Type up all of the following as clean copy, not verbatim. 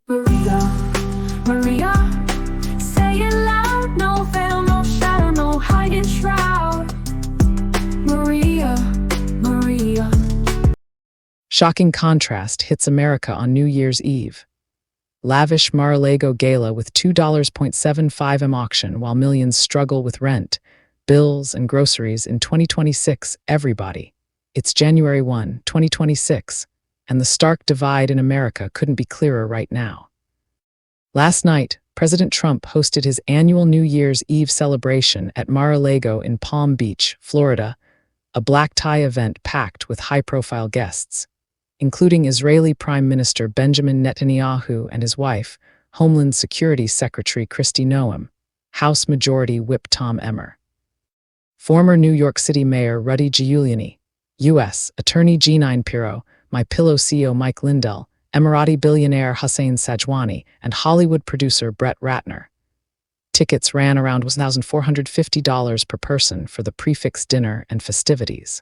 Maria, Maria, say it loud, no veil, no shadow, no hiding shroud. Maria, Maria. Shocking contrast hits America on New Year's Eve. Lavish Mar-a-Lago gala with $2.75 auction while millions struggle with rent, bills, and groceries in 2026. Everybody. It's January 1, 2026, and the stark divide in America couldn't be clearer right now. Last night, President Trump hosted his annual New Year's Eve celebration at Mar-a-Lago in Palm Beach, Florida, a black-tie event packed with high-profile guests, including Israeli Prime Minister Benjamin Netanyahu and his wife, Homeland Security Secretary Kristi Noem, House Majority Whip Tom Emmer, former New York City Mayor Rudy Giuliani, U.S. Attorney Jeanine Pirro, My Pillow CEO Mike Lindell, Emirati billionaire Hussein Sajwani, and Hollywood producer Brett Ratner. Tickets ran around $1,450 per person for the prefix dinner and festivities.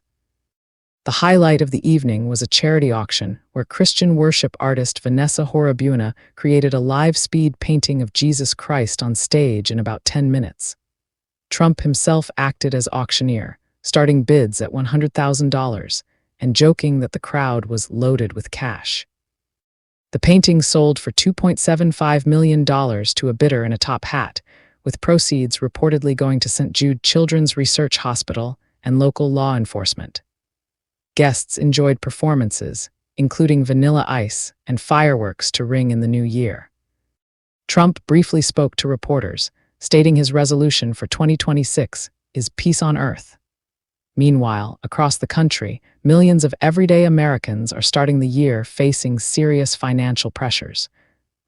The highlight of the evening was a charity auction where Christian worship artist Vanessa Horabuna created a live-speed painting of Jesus Christ on stage in about 10 minutes. Trump himself acted as auctioneer, starting bids at $100,000 and joking that the crowd was loaded with cash. The painting sold for $2.75 million to a bidder in a top hat, with proceeds reportedly going to St. Jude Children's Research Hospital and local law enforcement. Guests enjoyed performances, including Vanilla Ice and fireworks to ring in the new year. Trump briefly spoke to reporters, stating his resolution for 2026 is peace on earth. Meanwhile, across the country, millions of everyday Americans are starting the year facing serious financial pressures.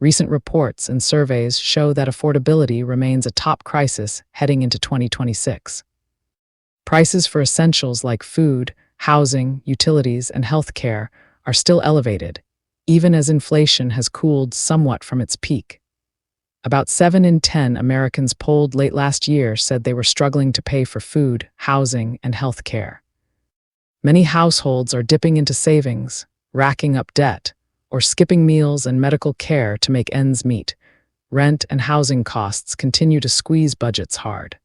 Recent reports and surveys show that affordability remains a top crisis heading into 2026. Prices for essentials like food, housing, utilities, and health care are still elevated, even as inflation has cooled somewhat from its peak. About 7 in 10 Americans polled late last year said they were struggling to pay for food, housing, and health care. Many households are dipping into savings, racking up debt, or skipping meals and medical care to make ends meet. Rent and housing costs continue to squeeze budgets hard.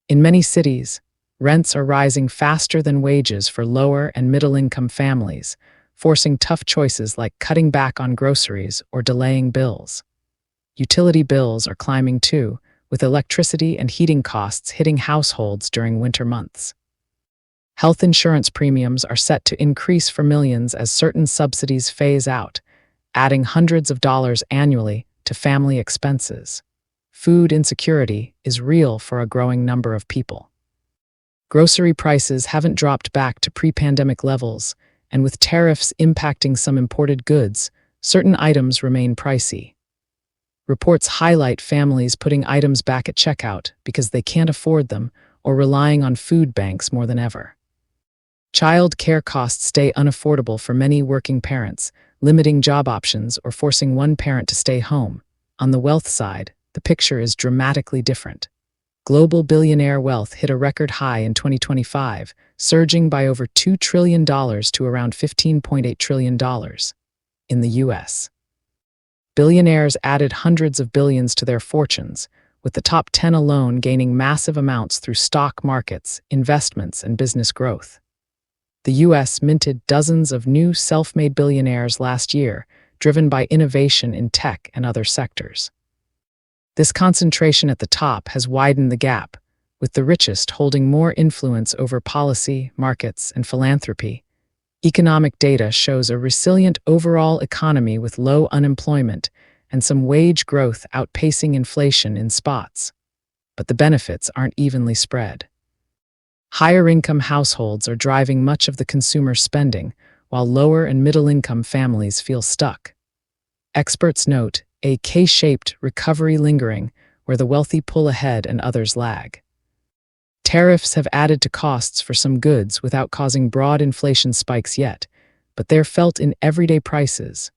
In many cities, rents are rising faster than wages for lower and middle-income families, forcing tough choices like cutting back on groceries or delaying bills. Utility bills are climbing too, with electricity and heating costs hitting households during winter months. Health insurance premiums are set to increase for millions as certain subsidies phase out, adding hundreds of dollars annually to family expenses. Food insecurity is real for a growing number of people. Grocery prices haven't dropped back to pre-pandemic levels, and with tariffs impacting some imported goods, certain items remain pricey. Reports highlight families putting items back at checkout because they can't afford them or relying on food banks more than ever. Child care costs stay unaffordable for many working parents, limiting job options or forcing one parent to stay home. On the wealth side, the picture is dramatically different. Global billionaire wealth hit a record high in 2025, surging by over $2 trillion to around $15.8 trillion in the U.S. Billionaires added hundreds of billions to their fortunes, with the top 10 alone gaining massive amounts through stock markets, investments, and business growth. The U.S. minted dozens of new self-made billionaires last year, driven by innovation in tech and other sectors. This concentration at the top has widened the gap, with the richest holding more influence over policy, markets, and philanthropy. Economic data shows a resilient overall economy with low unemployment and some wage growth outpacing inflation in spots. But the benefits aren't evenly spread. Higher-income households are driving much of the consumer spending, while lower and middle-income families feel stuck. Experts note a K-shaped recovery lingering, where the wealthy pull ahead and others lag. Tariffs have added to costs for some goods without causing broad inflation spikes yet, but they're felt in everyday prices.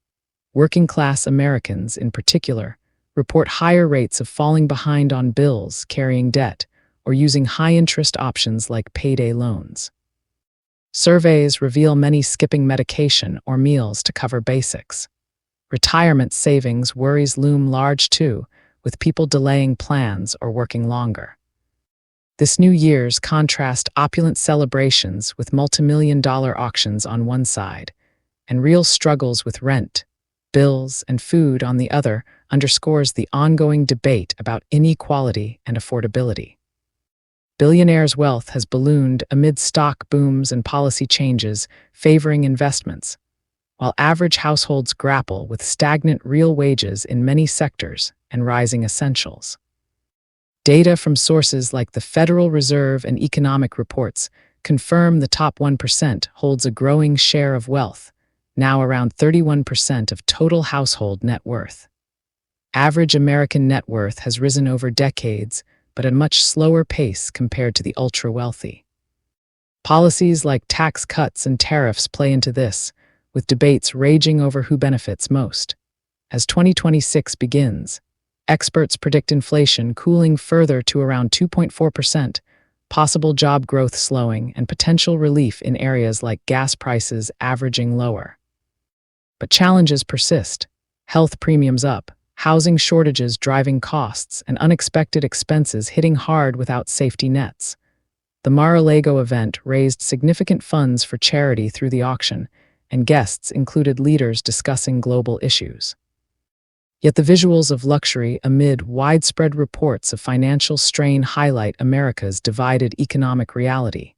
Working-class Americans, in particular, report higher rates of falling behind on bills, carrying debt, or using high-interest options like payday loans. Surveys reveal many skipping medication or meals to cover basics. Retirement savings worries loom large too, with people delaying plans or working longer. This New Year's contrast opulent celebrations with multimillion-dollar auctions on one side, and real struggles with rent, bills, and food on the other underscores the ongoing debate about inequality and affordability. Billionaires' wealth has ballooned amid stock booms and policy changes favoring investments, while average households grapple with stagnant real wages in many sectors and rising essentials. Data from sources like the Federal Reserve and economic reports confirm the top 1% holds a growing share of wealth, now around 31% of total household net worth. Average American net worth has risen over decades, but at a much slower pace compared to the ultra-wealthy. Policies like tax cuts and tariffs play into this, with debates raging over who benefits most. As 2026 begins, experts predict inflation cooling further to around 2.4%, possible job growth slowing, and potential relief in areas like gas prices averaging lower. But challenges persist: health premiums up, housing shortages driving costs, and unexpected expenses hitting hard without safety nets. The Mar-a-Lago event raised significant funds for charity through the auction, and guests included leaders discussing global issues. Yet the visuals of luxury amid widespread reports of financial strain highlight America's divided economic reality.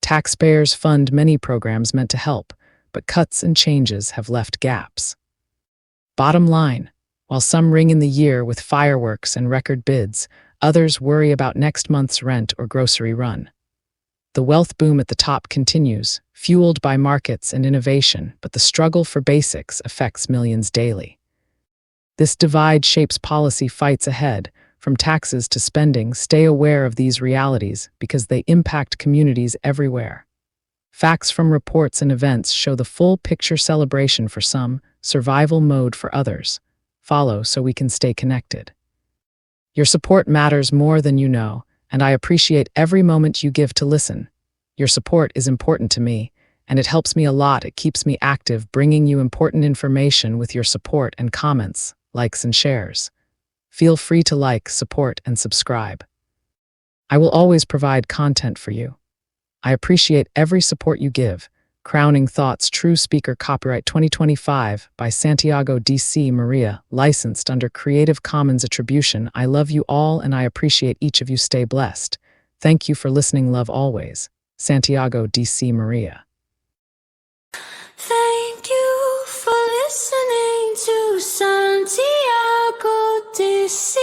Taxpayers fund many programs meant to help, but cuts and changes have left gaps. Bottom line, while some ring in the year with fireworks and record bids, others worry about next month's rent or grocery run. The wealth boom at the top continues, fueled by markets and innovation, but the struggle for basics affects millions daily. This divide shapes policy fights ahead, from taxes to spending. Stay aware of these realities because they impact communities everywhere. Facts from reports and events show the full picture: celebration for some, survival mode for others. Follow so we can stay connected. Your support matters more than you know, and I appreciate every moment you give to listen. Your support is important to me, and it helps me a lot. It keeps me active, bringing you important information with your support and comments, likes and shares. Feel free to like, support, and subscribe. I will always provide content for you. I appreciate every support you give. Crowning Thoughts, True Speaker, copyright 2025 by Santiago D.C. Maria, licensed under Creative Commons Attribution. I love you all and I appreciate each of you. Stay blessed. Thank you for listening. Love always. Santiago D.C. Maria. Thank you for listening to Santiago DC.